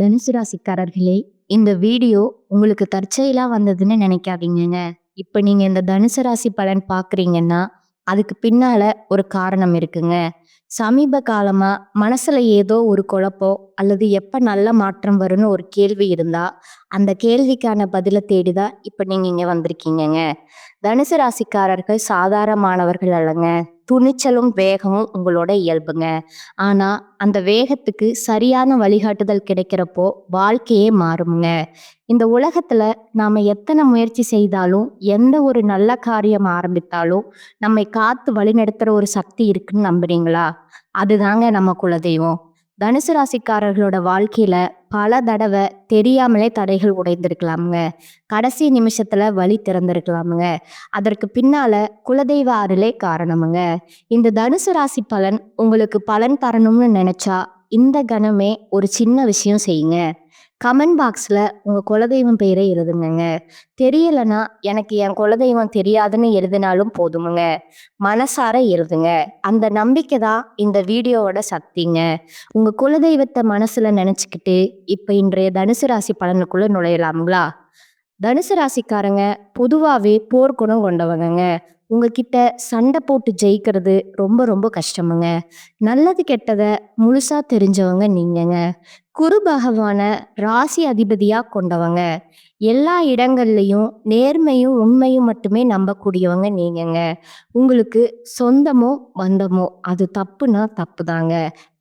தனுசு ராசிக்காரர்களே, இந்த வீடியோ உங்களுக்கு தற்செயலா வந்ததுன்னு நினைக்காதீங்கங்க. இப்ப நீங்க இந்த தனுசு ராசி பலன் பார்க்குறீங்கன்னா, அதுக்கு பின்னால ஒரு காரணம் இருக்குங்க. சமீப காலமா மனசுல ஏதோ ஒரு குழப்பம் அல்லது எப்ப நல்ல மாற்றம் வரும்னு ஒரு கேள்வி இருந்தா, அந்த கேள்விக்கான பதில தேடி தான் இப்ப நீங்க இங்க வந்திருக்கீங்கங்க. தனுசு ராசிக்காரர்கள் சாதாரணமானவர்கள் அல்லங்க. துணிச்சலும், வேகமும் உங்களோட இயல்புங்க. ஆனா, அந்த வேகத்துக்கு சரியான வழிகாட்டுதல் கிடைக்கிறப்போ, வாழ்க்கையே மாறும்ங்க. இந்த உலகத்துல நாம எத்தன முயற்சி செய்தாலும், எந்த ஒரு நல்ல காரியம் ஆரம்பித்தாலும், நம்மை காத்து வழிநடத்துற ஒரு சக்தி இருக்குன்னு நம்புறீங்களா? அதுதாங்க நம்ம குலதெய்வம். தனுசு ராசிக்காரர்களோட வாழ்க்கையில பல தடவ தெரியாமலே தடைகள் உடைந்திருக்கலாமுங்க. கடைசி நிமிஷத்துல வழி திறந்திருக்கலாமுங்க. அதற்கு பின்னால குலதெய்வ அருளே காரணமுங்க. இந்த தனுசு ராசி பலன் உங்களுக்கு பலன் தரணும்னு நினைச்சா, இந்த கணமே ஒரு சின்ன விஷயம் செய்யுங்க. கமெண்ட் பாக்ஸ்ல உங்க குலதெய்வம் பெயரை எழுதுங்கங்க. தெரியலனா எனக்கு என் குலதெய்வம் தெரியாதுன்னு எழுதினாலும் போதுமுங்க. மனசார எழுதுங்க. அந்த நம்பிக்கை தான் இந்த வீடியோவோட சக்திங்க. உங்க குலதெய்வத்தை மனசுல நினைச்சுக்கிட்டு இப்ப இன்றைய தனுசு ராசி பலனுக்குள்ள நுழையலாங்களா? தனுசு ராசிக்காரங்க பொதுவாவே போர்க்குணம் கொண்டவங்கங்க. உங்ககிட்ட சண்டை போட்டு ஜெயிக்கிறது ரொம்ப ரொம்ப கஷ்டமுங்க. நல்லது கெட்டத முழுசா தெரிஞ்சவங்க நீங்கங்க. குரு பகவான ராசி அதிபதியா கொண்டவங்க. எல்லா இடங்கள்லயும் நேர்மையும் உண்மையும் மட்டுமே நம்பக்கூடியவங்க நீங்கங்க. உங்களுக்கு சொந்தமோ பந்தமோ அது தப்புனா தப்புதாங்க.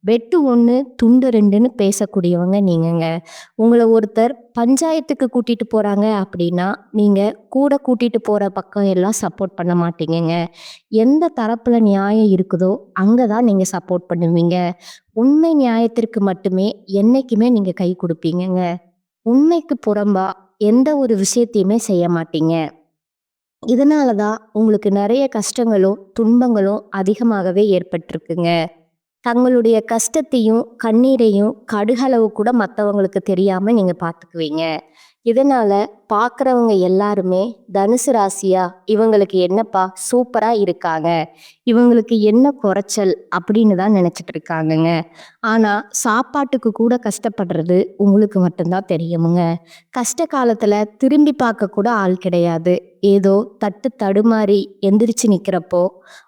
வெட்டு ஒண்ணு துண்டு ரெண்டுன்னு பேசக்கூடியவங்க நீங்கங்க. உங்களை ஒருத்தர் பஞ்சாயத்துக்கு கூட்டிட்டு போறாங்க அப்படின்னா, நீங்க கூட கூட்டிட்டு போற பக்கம் எல்லாம் சப்போர்ட் பண்ண மாட்டீங்கங்க. எந்த தரப்புல நியாயம் இருக்குதோ, அங்க தான் நீங்க சப்போர்ட் பண்ணுவீங்க. உண்மை நியாயத்திற்கு மட்டுமே என்னைக்குமே நீங்க கை குடுப்பீங்கங்க. உண்மைக்கு புறம்பா எந்த ஒரு விஷயத்தையுமே செய்ய மாட்டீங்க. இதனால தான் உங்களுக்கு நெறைய கஷ்டங்களும், துன்பங்களும் அதிகமாகவே ஏற்பட்டிருக்குங்க. தங்களுடைய கஷ்டத்தையும், கண்ணீரையும் கடுகளவு கூட மத்தவங்களுக்கு தெரியாம நீங்க பார்த்துக்குவீங்க. இதனால பார்க்குறவங்க எல்லாருமே தனுசு ராசியா, இவங்களுக்கு என்னப்பா சூப்பரா இருக்காங்க. இவங்களுக்கு என்ன குறைச்சல் அப்படின்னு தான் நினைச்சிட்டு இருக்காங்கங்க. ஆனா சாப்பாட்டுக்கு கூட கஷ்டப்படுறது உங்களுக்கு மட்டும்தான் தெரியுமுங்க. கஷ்ட காலத்துல திரும்பி பார்க்க கூட ஆள் கிடையாது. ஏதோ தட்டு தடுமாறி எந்திரிச்சு நிக்கிறப்போ,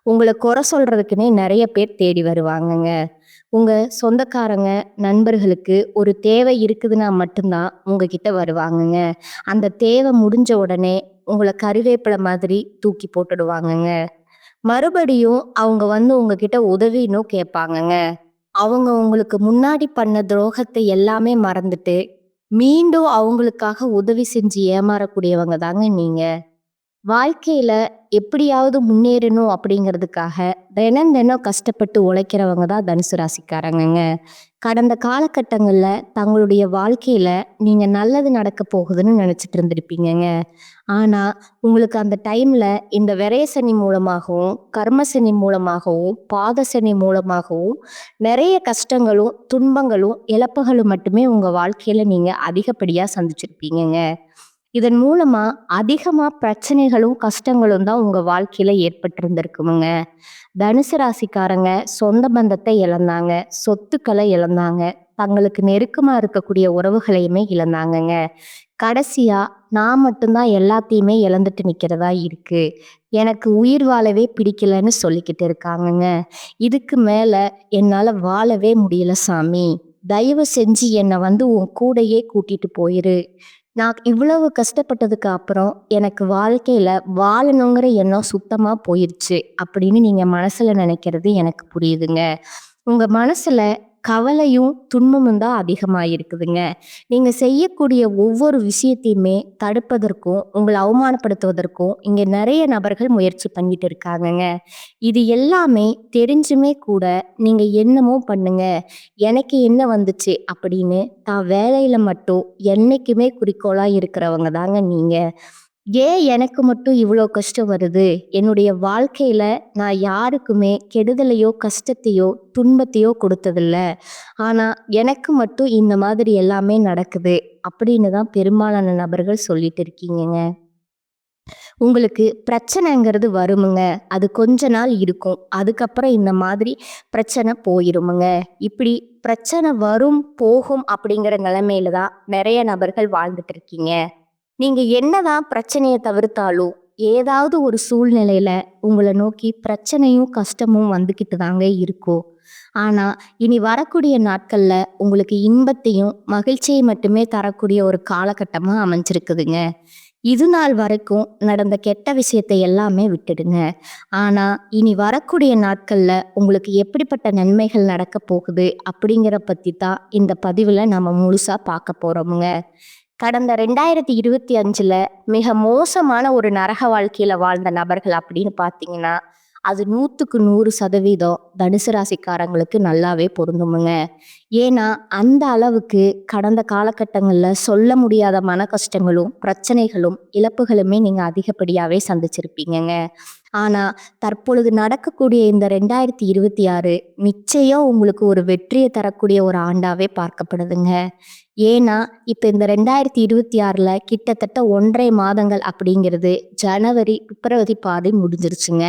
உங்கள குறை சொல்றதுக்குன்னே நெறைய பேர் தேடி வருவாங்கங்க. உங்க சொந்தக்காரங்க, நண்பர்களுக்கு ஒரு தேவை இருக்குதுன்னா மட்டும்தான் உங்ககிட்ட வருவாங்கங்க. அந்த தேவை முடிஞ்ச உடனே உங்கள கறிவேப்பிலை மாதிரி தூக்கி போட்டுடுவாங்கங்க. மறுபடியும் அவங்க வந்து உங்ககிட்ட உதவின்னு கேட்பாங்கங்க. அவங்க உங்களுக்கு முன்னாடி பண்ண துரோகத்தை எல்லாமே மறந்துட்டு, மீண்டும் அவங்களுக்காக உதவி செஞ்சு ஏமாறக்கூடியவங்க தாங்க நீங்க. வாழ்க்கையில எப்படியாவது முன்னேறணும் அப்படிங்கிறதுக்காக தினம் தினம் கஷ்டப்பட்டு உழைக்கிறவங்க தான் தனுசு ராசிக்காரங்கங்க. கடந்த காலகட்டங்கள்ல தங்களுடைய வாழ்க்கையில நீங்க நல்லது நடக்க போகுதுன்னு நினைச்சிட்டு இருந்திருப்பீங்கங்க. ஆனா உங்களுக்கு அந்த டைம்ல இந்த விரய சனி மூலமாகவும், கர்ம சனி மூலமாகவும், பாத சனி மூலமாகவும் நிறைய கஷ்டங்களும், துன்பங்களும், இழப்புகளும் மட்டுமே உங்க வாழ்க்கையில நீங்க அதிகப்படியா சந்திச்சிருப்பீங்கங்க. இதன் மூலமா அதிகமா பிரச்சனைகளும், கஷ்டங்களும் தான் உங்க வாழ்க்கையில ஏற்பட்டிருந்திருக்குமுங்க. தனுசு ராசிக்காரங்க சொந்த பந்தத்தை இழந்தாங்க, சொத்துக்களை இழந்தாங்க, தங்களுக்கு நெருக்கமா இருக்கக்கூடிய உறவுகளையுமே இழந்தாங்கங்க. கடைசியா நான் மட்டும்தான் எல்லாத்தையுமே இழந்துட்டு நிக்கிறதா இருக்கு. எனக்கு உயிர் வாழவே பிடிக்கலன்னு சொல்லிக்கிட்டு இருக்காங்கங்க. இதுக்கு மேல என்னால வாழவே முடியல சாமி. தயவு செஞ்சு என்னை வந்து உன் கூடயே கூட்டிட்டு போயிரு. நான் இவ்வளவு கஷ்டப்பட்டதுக்கு அப்புறம் எனக்கு வாழ்க்கையில வாழணுங்கிற எண்ணம் சுத்தமா போயிருச்சு அப்படின்னு நீங்க மனசுல நினைக்கிறது எனக்கு புரியுதுங்க. உங்க மனசுல கவலையும் துன்பமும் தான் அதிகமா இருக்குதுங்க. நீங்க செய்யக்கூடிய ஒவ்வொரு விஷயத்தையுமே தடுப்பதற்கும், உங்களை அவமானப்படுத்துவதற்கும் இங்க நிறைய நபர்கள் முயற்சி பண்ணிட்டு இருக்காங்கங்க. இது எல்லாமே தெரிஞ்சுமே கூட நீங்க என்னமோ பண்ணுங்க, எனக்கு என்ன வந்துச்சு அப்படின்னு தான் வேலையில மட்டும் என்னைக்குமே குறிக்கோளா இருக்கிறவங்க தாங்க நீங்க. ஏன் எனக்கு மட்டும் இவ்வளோ கஷ்டம் வருது? என்னுடைய வாழ்க்கையில நான் யாருக்குமே கெடுதலையோ, கஷ்டத்தையோ, துன்பத்தையோ கொடுத்ததில்ல. ஆனா எனக்கு மட்டும் இந்த மாதிரி எல்லாமே நடக்குது அப்படின்னு தான் பெரும்பாலான நபர்கள் சொல்லிட்டு இருக்கீங்கங்க. உங்களுக்கு பிரச்சனைங்கிறது வருமுங்க. அது கொஞ்ச நாள் இருக்கும். அதுக்கப்புறம் இந்த மாதிரி பிரச்சனை போயிருமுங்க. இப்படி பிரச்சனை வரும், போகும் அப்படிங்கிற நிலைமையில தான் நெறைய நபர்கள் வாழ்ந்துட்டு இருக்கீங்க. நீங்க என்னதான் பிரச்சனைய தவிர்த்தாலும், ஏதாவது ஒரு சூழ்நிலையில உங்கள நோக்கி பிரச்சனையும், கஷ்டமும் வந்துகிட்டு தாங்க இருக்கும். ஆனா, இனி வரக்கூடிய நாட்கள்ல உங்களுக்கு இன்பத்தையும், மகிழ்ச்சியை மட்டுமே தரக்கூடிய ஒரு காலகட்டமா அமைஞ்சிருக்குதுங்க. இது நாள் வரைக்கும் நடந்த கெட்ட விஷயத்தை எல்லாமே விட்டுடுங்க. ஆனா, இனி வரக்கூடிய நாட்கள்ல உங்களுக்கு எப்படிப்பட்ட நன்மைகள் நடக்கப் போகுது அப்படிங்கிற பத்தி தான் இந்த பதிவுல நம்ம முழுசா பார்க்க போறோமுங்க. கடந்த 2025ல மிக மோசமான ஒரு நரக வாழ்க்கையில வாழ்ந்த நபர்கள் அப்படின்னு பார்த்தீங்கன்னா, அது 100க்கு 100% தனுசு ராசிக்காரங்களுக்கு நல்லாவே பொருந்துமுங்க. ஏன்னா, அந்த அளவுக்கு கடந்த காலகட்டங்கள்ல சொல்ல முடியாத மன கஷ்டங்களும், பிரச்சனைகளும், இழப்புகளுமே நீங்க அதிகப்படியாவே சந்திச்சிருப்பீங்கங்க. ஆனா, தற்பொழுது நடக்கக்கூடிய இந்த 2026 நிச்சயம் உங்களுக்கு ஒரு வெற்றிய தரக்கூடிய ஒரு ஆண்டாவே பார்க்கப்படுதுங்க. ஏன்னா, இப்ப இந்த 2026ல கிட்டத்தட்ட 1 1/2 மாதங்கள் அப்படிங்கிறது ஜனவரி, பிப்ரவரி பாதி முடிஞ்சிருச்சுங்க.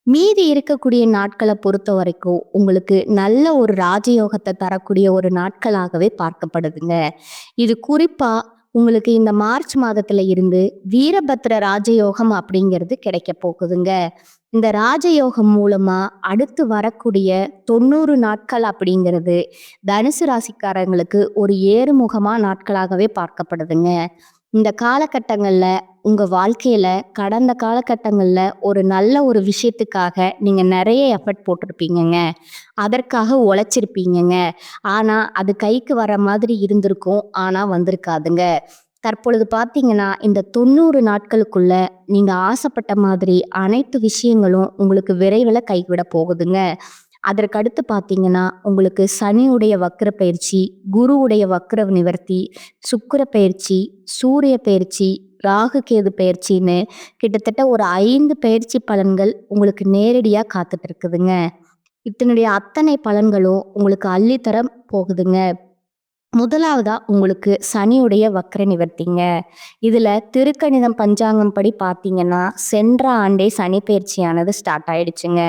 மீதி இருக்கக்கூடிய நாட்கள பொறுத்தவரைக்கும், உங்களுக்கு நல்ல ஒரு ராஜயோகத்த தரக்கூடிய ஒரு நாட்களாகவே பார்க்கப்படுதுங்க. இது குறிப்பா உங்களுக்கு இந்த மார்ச் மாதத்துல இருந்து வீரபத்ர ராஜயோகம் அப்படிங்கிறது கிடைக்கப் போகுதுங்க. இந்த ராஜயோகம் மூலமா அடுத்து வரக்கூடிய 90 நாட்கள் அப்படிங்கிறது தனுசு ராசிக்காரங்களுக்கு ஒரு ஏறுமுகமா நாட்களாகவே பார்க்கப்படுதுங்க. இந்த காலகட்டங்கள்ல உங்க வாழ்க்கையில கடந்த காலகட்டங்கள்ல ஒரு நல்ல ஒரு விஷயத்துக்காக நீங்க நிறைய எஃபர்ட் போட்டிருப்பீங்கங்க. அதற்காக உழைச்சிருப்பீங்கங்க. ஆனா, அது கைக்கு வர மாதிரி இருந்திருக்கும். ஆனா வந்திருக்காதுங்க. தற்பொழுது பார்த்தீங்கன்னா, இந்த 90 நாட்களுக்குள்ள நீங்க ஆசைப்பட்ட மாதிரி அனைத்து விஷயங்களும் உங்களுக்கு விரைவில கைவிட போகுதுங்க. அதற்கடுத்து பார்த்தீங்கன்னா, உங்களுக்கு சனியுடைய வக்ர பயிற்சி, குருவுடைய வக்ர நிவர்த்தி, சுக்கிர பயிற்சி, சூரிய பயிற்சி, ராகு கேது பயிற்சின்னு கிட்டத்தட்ட ஒரு 5 பயிற்சி பலன்கள் உங்களுக்கு நேரடியா காத்துட்டு இருக்குதுங்க. இதனுடைய அத்தனை பலன்களும் உங்களுக்கு அள்ளித்தர போகுதுங்க. முதலாவதா உங்களுக்கு சனியுடைய வக்ர நிவர்த்திங்க. இதுல திருக்கணிதம் பஞ்சாங்கம் படி பார்த்தீங்கன்னா, சென்ற ஆண்டே சனி பெயர்ச்சியானது ஸ்டார்ட் ஆயிடுச்சுங்க.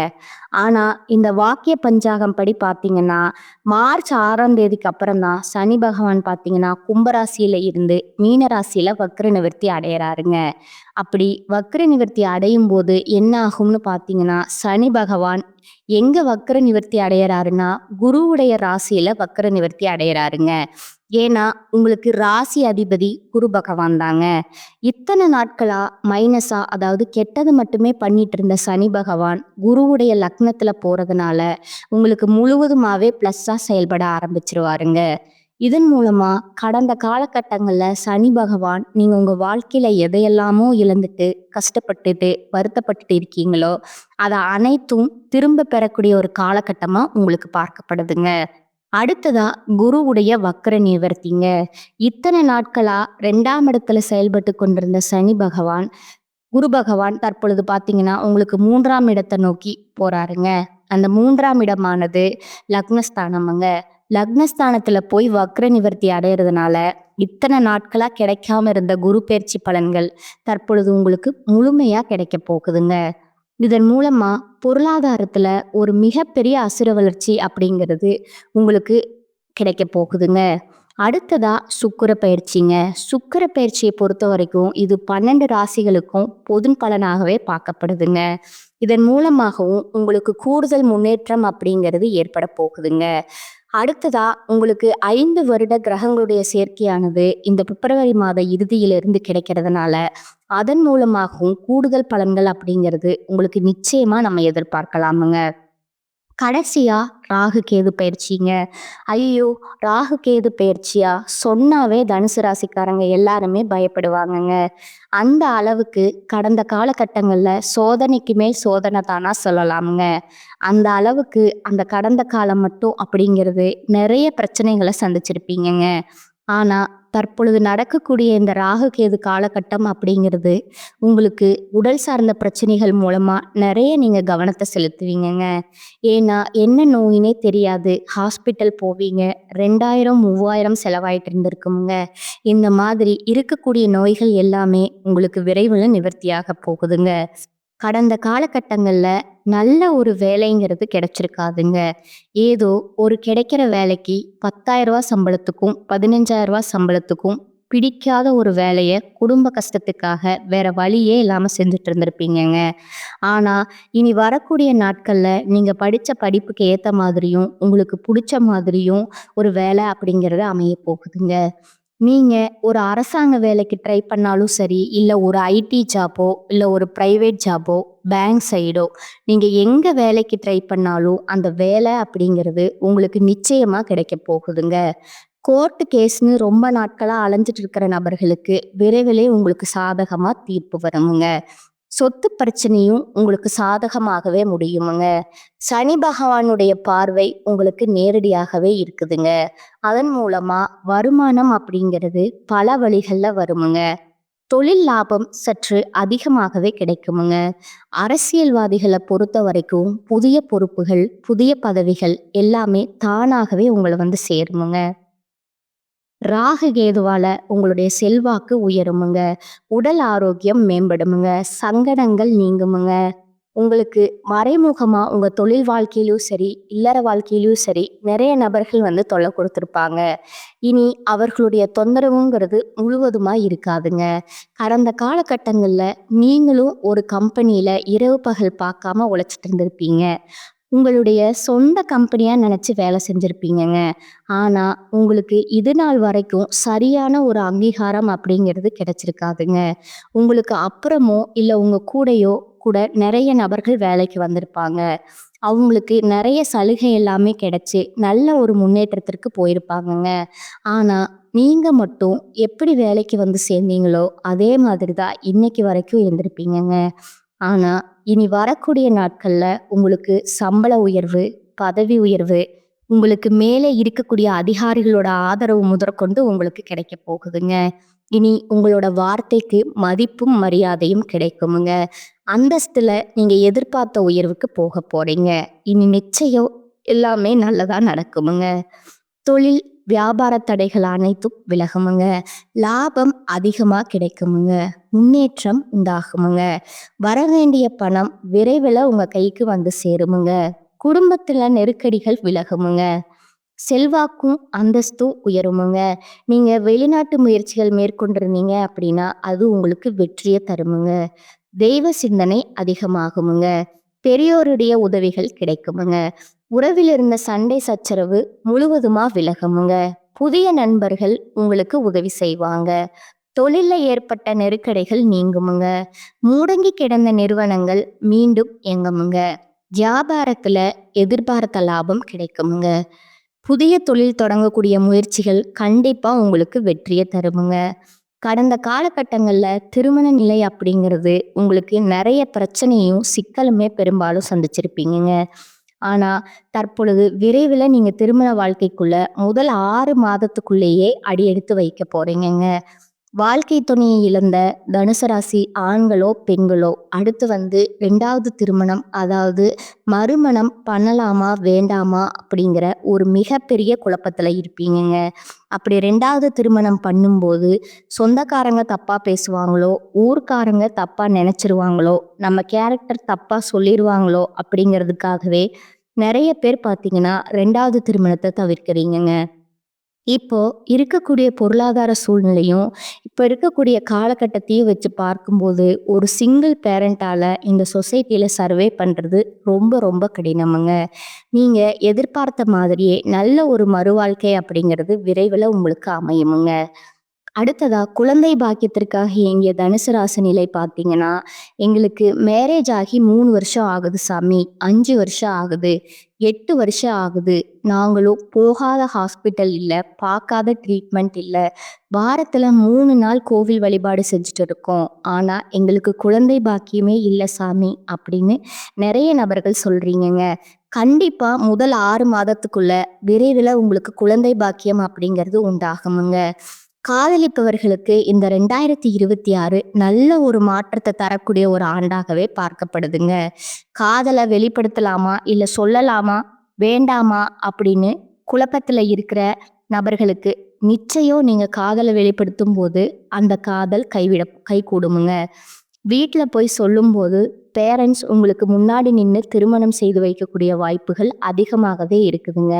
ஆனா, இந்த வாக்கிய பஞ்சாங்கம் படி பார்த்தீங்கன்னா, மார்ச் 6ஆம் தேதிக்கு அப்புறம் தான் சனி பகவான் பார்த்தீங்கன்னா, கும்பராசியில இருந்து மீன ராசியில வக்ர நிவர்த்தி அடையறாருங்க. அப்படி வக்ர நிவர்த்தி அடையும் போது என்ன ஆகும்னு பார்த்தீங்கன்னா, சனி பகவான் எங்க வக்ர நிவர்த்தி அடையறாருன்னா, குருவுடைய ராசியில வக்ர நிவர்த்தி அடையறாருங்க. ஏன்னா, உங்களுக்கு ராசி அதிபதி குரு பகவான் தாங்க. இத்தனை நாட்களா மைனஸா அதாவது கெட்டது மட்டுமே பண்ணிட்டு இருந்த சனி பகவான் குருவுடைய லக்னத்துல போறதுனால உங்களுக்கு முழுவதுமாவே ப்ளஸ்ஸா செயல்பட ஆரம்பிச்சிருவாருங்க. இதன் மூலமா கடந்த காலகட்டங்கள்ல சனி பகவான் நீங்க உங்க வாழ்க்கையில எதையெல்லாமோ இழந்துட்டு, கஷ்டப்பட்டுட்டு, வருத்தப்பட்டுட்டு இருக்கீங்களோ, அத அனைத்தும் திரும்ப பெறக்கூடிய ஒரு காலகட்டமா உங்களுக்கு பார்க்கப்படுதுங்க. அடுத்ததா குருவுடைய வக்ர நிவர்த்திங்க. இத்தனை நாட்களா 2ஆம் இடத்துல செயல்பட்டு கொண்டிருந்த சனி பகவான், குரு பகவான் தற்பொழுது பார்த்தீங்கன்னா, உங்களுக்கு 3ஆம் இடத்த நோக்கி போறாருங்க. அந்த 3ஆம் இடமானது லக்னஸ்தானம்ங்க. லக்னஸ்தானத்துல போய் வக்ர நிவர்த்தி அடையறதுனால, இத்தனை நாட்களா கிடைக்காம இருந்த குரு பெயர்ச்சி பலன்கள் தற்பொழுது உங்களுக்கு முழுமையா கிடைக்கப் போகுதுங்க. இதன் மூலமா பொருளாதாரத்துல ஒரு மிகப்பெரிய அசுர வளர்ச்சி அப்படிங்கிறது உங்களுக்கு கிடைக்கப் போகுதுங்க. அடுத்ததா சுக்கிர பயிற்சிங்க. சுக்கிர பயிற்சியை பொறுத்த வரைக்கும் இது 12 ராசிகளுக்கும் பொது பலனாகவே பார்க்கப்படுதுங்க. இதன் மூலமாகவும் உங்களுக்கு கூடுதல் முன்னேற்றம் அப்படிங்கிறது ஏற்பட போகுதுங்க. அடுத்ததா உங்களுக்கு 5 வருட கிரகங்களுடைய சேர்க்கையானது இந்த பிப்ரவரி மாத இறுதியிலிருந்து கிடைக்கிறதுனால, அதன் மூலமாகவும் கூடுதல் பலன்கள் அப்படிங்கிறது உங்களுக்கு நிச்சயமா நம்ம எதிர்பார்க்கலாமுங்க. கடைசியா ராகு கேது பயிற்சிங்க. ஐயோ! ராகு கேது பயிற்சியா? சொன்னாவே தனுசு ராசிக்காரங்க எல்லாருமே பயப்படுவாங்கங்க. அந்த அளவுக்கு கடந்த காலகட்டங்கள்ல சோதனைக்கு மேல் சோதனை தானா சொல்லலாமுங்க. அந்த அளவுக்கு அந்த கடந்த காலம் மட்டும் அப்படிங்கிறது நெறைய பிரச்சனைகள சந்திச்சிருப்பீங்கங்க. ஆனா, தற்பொழுது நடக்கக்கூடிய இந்த ராகு கேது காலகட்டம் அப்படிங்கிறது, உங்களுக்கு உடல் சார்ந்த பிரச்சனைகள் மூலமா நெறைய நீங்க கவனத்த செலுத்துவீங்கங்க. ஏன்னா, என்ன நோயினே தெரியாது. ஹாஸ்பிட்டல் போவீங்க. 2000, 3000 செலவாயிட்டு இருந்திருக்குமுங்க. இந்த மாதிரி இருக்கக்கூடிய நோய்கள் எல்லாமே உங்களுக்கு விரைவில நிவர்த்தியாக போகுதுங்க. கடந்த காலகட்டங்கள்ல நல்ல ஒரு வேலைங்கிறது கிடைச்சிருக்காதுங்க. ஏதோ ஒரு கிடைக்கிற வேலைக்கு ரூ. 10,000 சம்பளத்துக்கும், ரூ. 15,000 சம்பளத்துக்கும் பிடிக்காத ஒரு வேலைய குடும்ப கஷ்டத்துக்காக வேற வழியே இல்லாம செஞ்சுட்டு இருந்திருப்பீங்கங்க. ஆனா, இனி வரக்கூடிய நாட்கள்ல நீங்க படிச்ச படிப்புக்கு ஏத்த மாதிரியும், உங்களுக்கு புடிச்ச மாதிரியும் ஒரு வேலை அப்படிங்கிறது அமையப் போகுதுங்க. நீங்க ஒரு அரசாங்க வேலைக்கு ட்ரை பண்ணாலும் சரி, இல்ல ஒரு ஐடி ஜாப்போ, இல்ல ஒரு பிரைவேட் ஜாப்போ, பேங்க் சைடோ, நீங்க எங்க வேலைக்கு ட்ரை பண்ணாலும், அந்த வேலை அப்படிங்கிறது உங்களுக்கு நிச்சயமா கிடைக்கப் போகுதுங்க. கோர்ட் கேஸ்ன்னு ரொம்ப நாட்களா அலைஞ்சிட்டு இருக்கிற நபர்களுக்கு விரைவிலே உங்களுக்கு சாதகமா தீர்ப்பு வருமுங்க. சொத்து பிரச்சனையும் உங்களுக்கு சாதகமாகவே முடியுமுங்க. சனி பகவானுடைய பார்வை உங்களுக்கு நேரடியாகவே இருக்குதுங்க. அதன் மூலமா வருமானம் அப்படிங்கிறது பல வழிகள்ல வருமுங்க. தொழில் லாபம் சற்று அதிகமாகவே கிடைக்குமுங்க. அரசியல்வாதிகள பொறுத்தவரைக்கும் புதிய பொறுப்புகள், புதிய பதவிகள் எல்லாமே தானாகவே உங்கள வந்து சேருமுங்க. ராகு கேதுவால உங்களுடைய செல்வாக்கு உயருமுங்க. உடல் ஆரோக்கியம் மேம்படுமுங்க. சங்கடங்கள் நீங்குமுங்க. உங்களுக்கு மறைமுகமா உங்க தொழில் வாழ்க்கையிலும் சரி, இல்லற வாழ்க்கையிலும் சரி, நெறைய நபர்கள் வந்து தொல்ல குடுத்திருப்பாங்க. இனி அவர்களுடைய தொந்தரவுங்கிறது முழுவதுமா இருக்காதுங்க. கடந்த காலகட்டங்கள்ல நீங்களும் ஒரு கம்பெனியில இரவு பகல் பார்க்காம உழைச்சிட்டு இருந்திருப்பீங்க. உங்களுடைய சொந்த கம்பெனியா நெனச்சு வேலை செஞ்சிருப்பீங்கங்க. ஆனா, உங்களுக்கு இது நாள் வரைக்கும் சரியான ஒரு அங்கீகாரம் அப்படிங்கிறது கிடைச்சிருக்காதுங்க. உங்களுக்கு அப்புறமோ, இல்ல உங்க கூடயோ கூட நெறைய நபர்கள் வேலைக்கு வந்திருப்பாங்க. அவங்களுக்கு நெறைய சலுகை எல்லாமே கிடைச்சு, நல்ல ஒரு முன்னேற்றத்திற்கு போயிருப்பாங்கங்க. ஆனா, நீங்க மட்டும் எப்படி வேலைக்கு வந்து சேர்ந்தீங்களோ, அதே மாதிரி தான் இன்னைக்கு வரைக்கும் இருந்திருப்பீங்கங்க. ஆனா, இனி வரக்கூடிய நாட்கள்ல உங்களுக்கு சம்பள உயர்வு, பதவி உயர்வு, உங்களுக்கு மேலே இருக்கக்கூடிய அதிகாரிகளோட ஆதரவு முதற்கொண்டு உங்களுக்கு கிடைக்கப் போகுதுங்க. இனி உங்களோட வார்த்தைக்கு மதிப்பும், மரியாதையும் கிடைக்குமுங்க. அந்தஸ்துல நீங்க எதிர்பார்த்த உயர்வுக்கு போகப் போறீங்க. இனி நிச்சயம் எல்லாமே நல்லதா நடக்குமுங்க. தொழில், வியாபார தடைகள் அனைத்தும் விலகுமுங்க. லாபம் அதிகமா கிடைக்குமுங்க. முன்னேற்றம் உண்டாகுமுங்க. வரவேண்டிய பணம் விரைவில உங்க கைக்கு வந்து சேருமுங்க. குடும்பத்துல நெருக்கடிகள் விலகுமுங்க. செல்வாக்கும், அந்தஸ்தும் உயருமுங்க. நீங்க வெளிநாட்டு முயற்சிகள் மேற்கொண்டிருந்தீங்க அப்படின்னா, அது உங்களுக்கு வெற்றிய தருமுங்க. தெய்வ சிந்தனை அதிகமாகுமுங்க. பெரியோருடைய உதவிகள் கிடைக்குமுங்க. உறவில் இருந்த சண்டை சச்சரவு முழுவதுமா விலகுமுங்க. புதிய நண்பர்கள் உங்களுக்கு உதவி செய்வாங்க. தொழில்ல ஏற்பட்ட நெருக்கடிகள் நீங்குமுங்க. முடங்கி கிடந்த நிறுவனங்கள் மீண்டும் இயங்குமுங்க. வியாபாரத்துல எதிர்பார்த்த லாபம் கிடைக்குமுங்க. புதிய தொழில் தொடங்கக்கூடிய முயற்சிகள் கண்டிப்பா உங்களுக்கு வெற்றிய தருமுங்க. கடந்த காலகட்டங்கள்ல திருமண நிலை அப்படிங்கிறது உங்களுக்கு நெறைய பிரச்சனையும், சிக்கலுமே பெரும்பாலும் சந்திச்சிருப்பீங்கங்க. ஆனா, தற்பொழுது விரைவில நீங்க திருமண வாழ்க்கைக்குள்ள முதல் 6 மாதத்துக்குள்ளேயே அடியெடுத்து வைக்க போறீங்கங்க. வாழ்க்கை துணையை இழந்த தனுசு ராசி ஆண்களோ, பெண்களோ அடுத்து வந்து 2வது திருமணம், அதாவது மறுமணம் பண்ணலாமா, வேண்டாமா அப்படிங்கிற ஒரு மிகப்பெரிய குழப்பத்துல இருப்பீங்கங்க. அப்படி 2வது திருமணம் பண்ணும்போது, சொந்தக்காரங்க தப்பா பேசுவாங்களோ, ஊர்க்காரங்க தப்பா நெனச்சிருவாங்களோ, நம்ம கேரக்டர் தப்பா சொல்லிருவாங்களோ அப்படிங்கிறதுக்காகவே நெறைய பேர் பார்த்தீங்கன்னா, 2வது திருமணத்த தவிர்க்கிறீங்கங்க. இப்போ இருக்கக்கூடிய பொருளாதார சூழ்நிலையும், இப்ப இருக்கக்கூடிய காலகட்டத்தையும் வச்சு பார்க்கும்போது, ஒரு சிங்கிள் பேரண்டால இந்த சொசைட்டில சர்வே பண்றது ரொம்ப ரொம்ப கடினமுங்க. நீங்க எதிர்பார்த்த மாதிரியே நல்ல ஒரு மறுவாழ்க்கை அப்படிங்கிறது விரைவில உங்களுக்கு அமையுமுங்க. அடுத்ததா குழந்தை பாக்கியத்திற்காக ஏங்கிய தனுசு ராசி நிலை பார்த்தீங்கன்னா, எங்களுக்கு மேரேஜ் ஆகி 3 வருஷம் ஆகுது சாமி, 5 வருஷம் ஆகுது, 8 வருஷம் ஆகுது. நாங்களும் போகாத ஹாஸ்பிட்டல் இல்ல, பார்க்காத ட்ரீட்மெண்ட் இல்ல. வாரத்துல 3 நாள் கோவில் வழிபாடு செஞ்சுட்டு இருக்கோம். ஆனா, எங்களுக்கு குழந்தை பாக்கியமே இல்ல சாமி அப்படின்னு நெறைய நபர்கள் சொல்றீங்கங்க. கண்டிப்பா முதல் 6 மாதத்துக்குள்ள விரைவில் உங்களுக்கு குழந்தை பாக்கியம் அப்படிங்கிறது உண்டாகுமுங்க. காதலிப்பவர்களுக்கு இந்த 2026 நல்ல ஒரு மாற்றத்தை தரக்கூடிய ஒரு ஆண்டாகவே பார்க்கப்படுதுங்க. காதலை வெளிப்படுத்தலாமா இல்ல சொல்லலாமா வேண்டாமா அப்படின்னு குழப்பத்துல இருக்கிற நபர்களுக்கு நிச்சயம் நீங்க காதலை வெளிப்படுத்தும் போது அந்த காதல் கைகூடுமுங்க. வீட்ல போய் சொல்லும்போது பேரண்ட்ஸ் உங்களுக்கு முன்னாடி நின்று திருமணம் செய்து வைக்கக்கூடிய வாய்ப்புகள் அதிகமாகவே இருக்குதுங்க.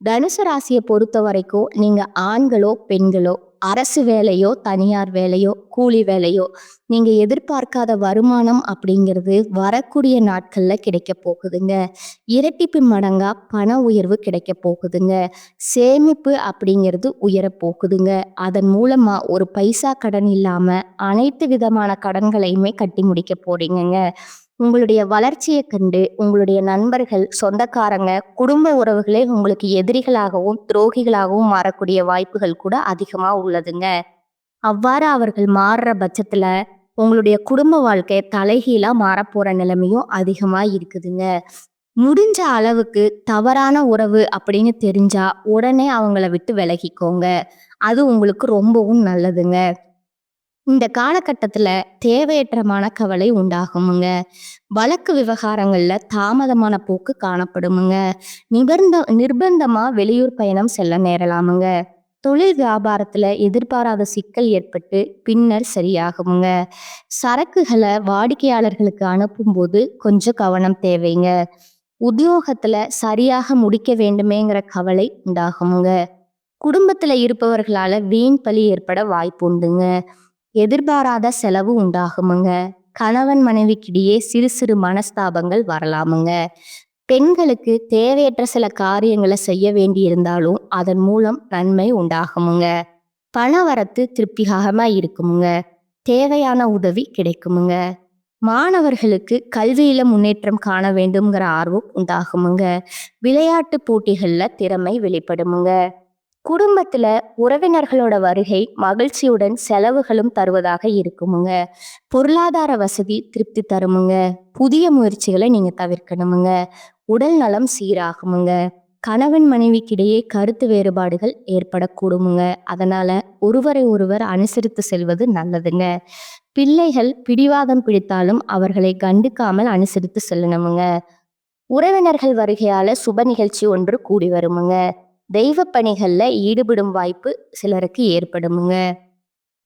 தனுசு ராசியை பொறுத்த வரைக்கும் நீங்க ஆண்களோ பெண்களோ அரசு வேலையோ தனியார் வேலையோ கூலி வேலையோ நீங்க எதிர்பார்க்காத வருமானம் அப்படிங்கிறது வரக்கூடிய நாட்கள்ல கிடைக்க போகுதுங்க. இரட்டிப்பு மடங்கா பண உயர்வு கிடைக்க போகுதுங்க. சேமிப்பு அப்படிங்கிறது உயர போகுதுங்க. அதன் மூலமா ஒரு பைசா கடன் இல்லாம அனைத்து விதமான கடன்களையுமே கட்டி முடிக்க போறீங்கங்க. உங்களுடைய வளர்ச்சியை கண்டு உங்களுடைய நண்பர்கள், சொந்தக்காரங்க, குடும்ப உறவுகளே உங்களுக்கு எதிரிகளாகவும் துரோகிகளாகவும் மாறக்கூடிய வாய்ப்புகள் கூட அதிகமா உள்ளதுங்க. அவ்வாறு அவர்கள் மாறுற பட்சத்துல உங்களுடைய குடும்ப வாழ்க்கை தலைகீழா மாறப்போற நிலைமையும் அதிகமா இருக்குதுங்க. முடிஞ்ச அளவுக்கு தவறான உறவு அப்படின்னு தெரிஞ்சா உடனே அவங்கள விட்டு விலகிக்கோங்க. அது உங்களுக்கு ரொம்பவும் நல்லதுங்க. இந்த காலகட்டத்துல தேவையற்ற மனக்கவலை உண்டாகுமுங்க. வழக்கு விவகாரங்கள்ல தாமதமான போக்கு காணப்படுமுங்க. நிர்பந்தமா வெளியூர் பயணம் செல்ல நேரலாமுங்க. தொழில் வியாபாரத்துல எதிர்பாராத சிக்கல் ஏற்பட்டு பின்னர் சரியாகுமுங்க. சரக்குகளை வாடிக்கையாளர்களுக்கு அனுப்பும்போது கொஞ்சம் கவனம் தேவைங்க. உத்தியோகத்துல சரியாக முடிக்க வேண்டுமேங்கிற கவலை உண்டாகுமுங்க. குடும்பத்துல இருப்பவர்களால வீண் பழி ஏற்பட வாய்ப்பு உண்டுங்க. எதிர்பாராத செலவு உண்டாகுமுங்க. கணவன் மனைவிக்கிடையே சிறு சிறு மனஸ்தாபங்கள் வரலாமுங்க. பெண்களுக்கு தேவையற்ற சில காரியங்களை செய்ய வேண்டி இருந்தாலும் அதன் மூலம் நன்மை உண்டாகுமுங்க. பணவரத்து திருப்திகரமா இருக்குமுங்க. தேவையான உதவி கிடைக்குமுங்க. மாணவர்களுக்கு கல்வியில முன்னேற்றம் காண வேண்டும்ங்கிற ஆர்வம் உண்டாகுமுங்க. விளையாட்டு போட்டிகள்ல திறமை வெளிப்படுமுங்க. குடும்பத்துல உறவினர்களோட வருகை மகிழ்ச்சியுடன் செலவுகளும் தருவதாக இருக்குமுங்க. பொருளாதார வசதி திருப்தி தருமுங்க. புதிய முயற்சிகளை நீங்க தவிர்க்கணுமுங்க. உடல் நலம் சீராகுமுங்க. கணவன் மனைவிக்கிடையே கருத்து வேறுபாடுகள் ஏற்படக்கூடுமுங்க. அதனால ஒருவரை ஒருவர் அனுசரித்து செல்வது நல்லதுங்க. பிள்ளைகள் பிடிவாதம் பிடித்தாலும் அவர்களை கண்டுக்காமல் அனுசரித்து செல்லணுமுங்க. உறவினர்கள் வருகையால சுப நிகழ்ச்சி ஒன்று கூடி வருமுங்க. தெய்வ பணிகள்ல ஈடுபடும் வாய்ப்பு சிலருக்கு ஏற்படுமுங்க.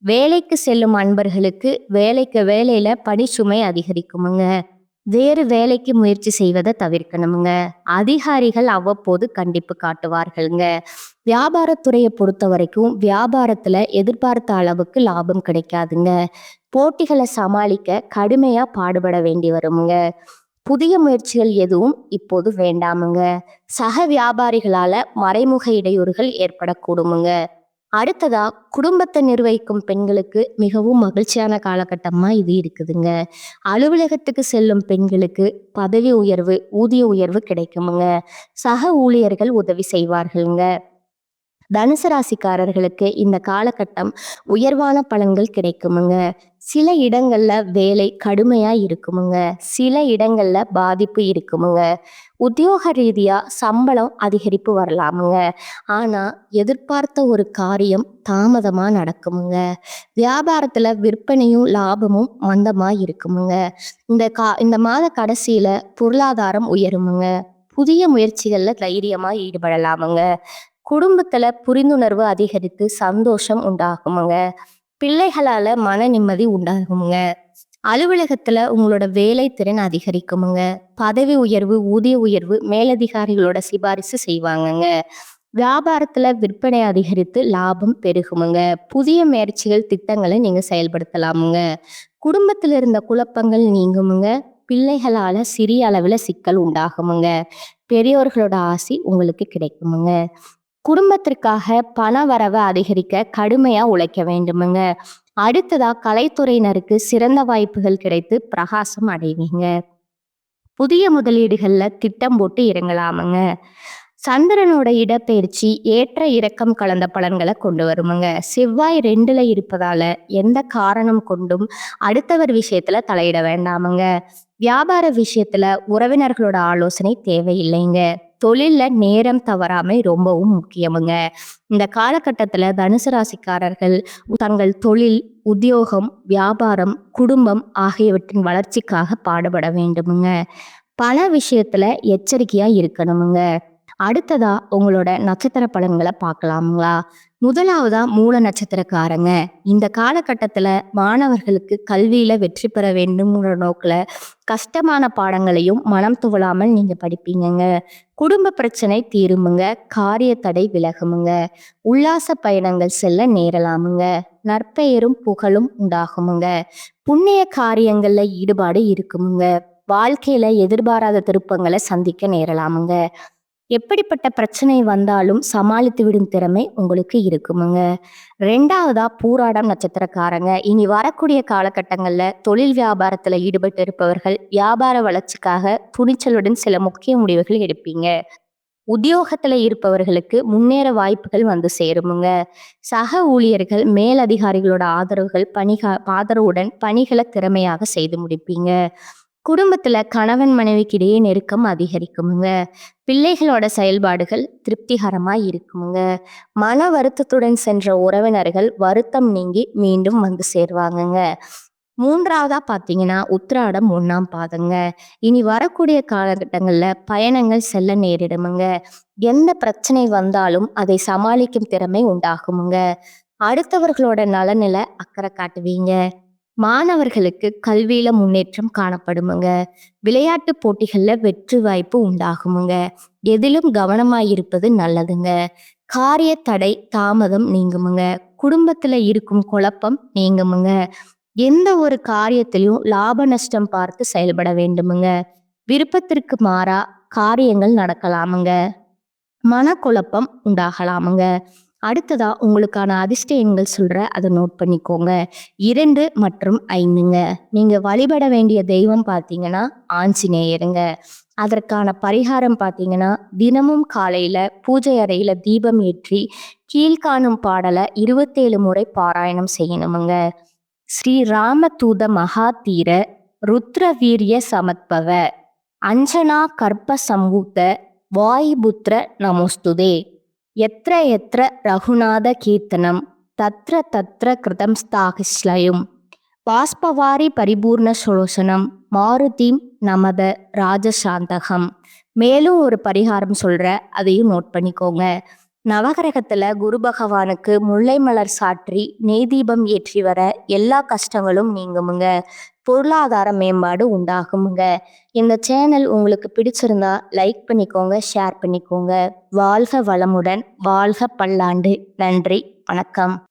வேலைக்கு செல்லும் அன்பர்களுக்கு வேலையில பணிச்சுமை அதிகரிக்குமுங்க. வேறு வேலைக்கு முயற்சி செய்வதை தவிர்க்கணுமுங்க. அதிகாரிகள் அவ்வப்போது கண்டிப்பு காட்டுவார்கள்ங்க. வியாபாரத்துறையை பொறுத்த வரைக்கும் வியாபாரத்துல எதிர்பார்த்த அளவுக்கு லாபம் கிடைக்காதுங்க. போட்டிகளை சமாளிக்க கடுமையா பாடுபட வேண்டி வருமுங்க. புதிய முயற்சிகள் எதுவும் இப்போது வேண்டாமுங்க. சக வியாபாரிகளால மறைமுக இடையூறுகள் ஏற்படக்கூடுமுங்க. அடுத்ததா குடும்பத்தை நிர்வகிக்கும் பெண்களுக்கு மிகவும் மகிழ்ச்சியான காலகட்டமா இது இருக்குதுங்க. அலுவலகத்துக்கு செல்லும் பெண்களுக்கு பதவி உயர்வு, ஊதிய உயர்வு கிடைக்குமுங்க. சக ஊழியர்கள் உதவி செய்வார்களுங்க. தனுசு ராசிக்காரர்களுக்கு இந்த காலகட்டம் உயர்வான பலன்கள் கிடைக்குமுங்க. சில இடங்கள்ல வேலை கடுமையா இருக்குமுங்க. சில இடங்கள்ல பாதிப்பு இருக்குமுங்க. உத்தியோக ரீதியா சம்பளம் அதிகரிப்பு வரலாமுங்க. ஆனா எதிர்பார்த்த ஒரு காரியம் தாமதமா நடக்குமுங்க. வியாபாரத்துல விற்பனையும் லாபமும் மந்தமா இருக்குமுங்க. இந்த மாத கடைசியில பொருளாதாரம் உயருமுங்க. புதிய முயற்சிகள்ல தைரியமா ஈடுபடலாமுங்க. குடும்பத்துல புரிந்துணர்வு அதிகரித்து சந்தோஷம் உண்டாகுமுங்க. பிள்ளைகளால மன நிம்மதி உண்டாகுமுங்க. அலுவலகத்துல உங்களோட வேலை திறன் அதிகரிக்குமுங்க. பதவி உயர்வு, ஊதிய உயர்வு மேலதிகாரிகளோட சிபாரிசு செய்வாங்கங்க. வியாபாரத்துல விற்பனை அதிகரித்து லாபம் பெருகுமுங்க. புதிய முயற்சிகள் திட்டங்களை நீங்க செயல்படுத்தலாமுங்க. குடும்பத்துல இருந்த குழப்பங்கள் நீங்குமுங்க. பிள்ளைகளால சிறிய அளவுல சிக்கல் உண்டாகுமுங்க. பெரியோர்களோட ஆசி உங்களுக்கு கிடைக்குமுங்க. குடும்பத்திற்காக பண வரவை அதிகரிக்க கடுமையா உழைக்க வேண்டுமுங்க. அடுத்ததா கலைத்துறையினருக்கு சிறந்த வாய்ப்புகள் கிடைத்து பிரகாசம் அடைவீங்க. புதிய முதலீடுகள்ல திட்டம் போட்டு இறங்கலாமுங்க. சந்திரனோட இடப்பெயர்ச்சி ஏற்ற இறக்கம் கலந்த பலன்களை கொண்டு வருமுங்க. செவ்வாய் 2ல இருப்பதால எந்த காரணம் கொண்டும் அடுத்தவர் விஷயத்துல தலையிட வேண்டாமுங்க. வியாபார விஷயத்துல உறவினர்களோட ஆலோசனை தேவையில்லைங்க. தொழில்ல நேரம் தவறாமை ரொம்பவும் முக்கியமுங்க. இந்த காலகட்டத்துல தனுசு ராசிக்காரர்கள் தங்கள் தொழில், உத்தியோகம், வியாபாரம், குடும்பம் ஆகியவற்றின் வளர்ச்சிக்காக பாடுபட வேண்டுமுங்க. பல விஷயத்துல எச்சரிக்கையா இருக்கணுமுங்க. அடுத்ததா உங்களோட நட்சத்திர பலன்களை பார்க்கலாங்களா? முதலாவதா மூல நட்சத்திரக்காரங்க. இந்த காலகட்டத்துல மாணவர்களுக்கு கல்வியில வெற்றி பெற வேண்டும்ங்கிற நோக்குல கஷ்டமான பாடங்களையும் மனம் துவளாமல் நீங்க படிப்பீங்கங்க. குடும்ப பிரச்சனை தீருமுங்க. காரிய தடை விலகுமுங்க. உல்லாச பயணங்கள் செல்ல நேரலாமுங்க. நற்பெயரும் புகழும் உண்டாகுமுங்க. புண்ணிய காரியங்கள்ல ஈடுபாடு இருக்குமுங்க. வாழ்க்கையில எதிர்பாராத திருப்பங்களை சந்திக்க நேரலாமுங்க. எப்படிப்பட்ட பிரச்சனை வந்தாலும் சமாளித்து விடும் திறமை உங்களுக்கு இருக்குமுங்க. 2வதா பூராடம் நட்சத்திரக்காரங்க. இனி வரக்கூடிய காலகட்டங்கள்ல தொழில் வியாபாரத்துல ஈடுபட்டு இருப்பவர்கள் வியாபார வளர்ச்சிக்காக துணிச்சலுடன் சில முக்கிய முடிவுகள் எடுப்பீங்க. உத்தியோகத்துல இருப்பவர்களுக்கு முன்னேற வாய்ப்புகள் வந்து சேருமுங்க. சக ஊழியர்கள் மேலதிகாரிகளோட ஆதரவுடன் பணிகளை திறமையாக செய்து முடிப்பீங்க. குடும்பத்துல கணவன் மனைவிக்கு இடையே நெருக்கம் அதிகரிக்குமுங்க. பிள்ளைகளோட செயல்பாடுகள் திருப்திகரமா இருக்குமுங்க. மன வருத்தத்துடன் சென்ற உறவினர்கள் வருத்தம் நீங்கி மீண்டும் வந்து சேருவாங்கங்க. 3வதா பாத்தீங்கன்னா உத்திராடம் 1ஆம் பாதங்க. இனி வரக்கூடிய காலகட்டங்கள்ல பயணங்கள் செல்ல நேரிடுமுங்க. எந்த பிரச்சனை வந்தாலும் அதை சமாளிக்கும் திறமை உண்டாகுமுங்க. அடுத்தவர்களோட நலனில அக்கறை காட்டுவீங்க. மாணவர்களுக்கு கல்வியில முன்னேற்றம் காணப்படுமுங்க. விளையாட்டு போட்டிகள்ல வெற்றி வாய்ப்பு உண்டாகுமுங்க. எதிலும் கவனமாயிருப்பது நல்லதுங்க. காரிய தடை தாமதம் நீங்குமுங்க. குடும்பத்துல இருக்கும் குழப்பம் நீங்குமுங்க. எந்த ஒரு காரியத்திலையும் லாப நஷ்டம் பார்த்து செயல்பட வேண்டுமுங்க. விருப்பத்திற்கு மாறா காரியங்கள் நடக்கலாமுங்க. மனக்குழப்பம் உண்டாகலாமுங்க. அடுத்ததா உங்களுக்கான அதிர்ஷ்ட எண்கள் சொல்றேன், அதை நோட் பண்ணிக்கோங்க. 2 மற்றும் 5ங்க. நீங்க வழிபட வேண்டிய தெய்வம் பார்த்தீங்கன்னா ஆஞ்சநேயருங்க. அதற்கான பரிகாரம் பார்த்தீங்கன்னா தினமும் காலையில பூஜை அறையில தீபம் ஏற்றி கீழ்காணும் பாடலை 27 முறை பாராயணம் செய்யணுமுங்க. ஸ்ரீ ராமதூத மகாதீர ருத்ர வீரிய சமத்பவ அஞ்சனா கற்ப சம்பூத்த வாயுபுத்திர நமோஸ்துதே எத்ர எத்ர ரகுநாத கீர்த்தனம் தத்ர தத்ர கிருதம் ஸ்தாகிஸ்லயும் பாஸ்பவாரி பரிபூர்ண சுலோசனம் மாருதீம் நமத ராஜசாந்தகம். மேலும் ஒரு பரிகாரம் சொல்ற, அதையும் நோட் பண்ணிக்கோங்க. நவகிரகத்துல குரு பகவானுக்கு முல்லை மலர் சாற்றி நெய் தீபம் ஏற்றி வர எல்லா கஷ்டங்களும் நீங்குமுங்க. பொருளாதார மேம்பாடு உண்டாகுமுங்க. இந்த சேனல் உங்களுக்கு பிடிச்சிருந்தா லைக் பண்ணிக்கோங்க, ஷேர் பண்ணிக்கோங்க. வாழ்க வளமுடன், வாழ்க பல்லாண்டு. நன்றி, வணக்கம்.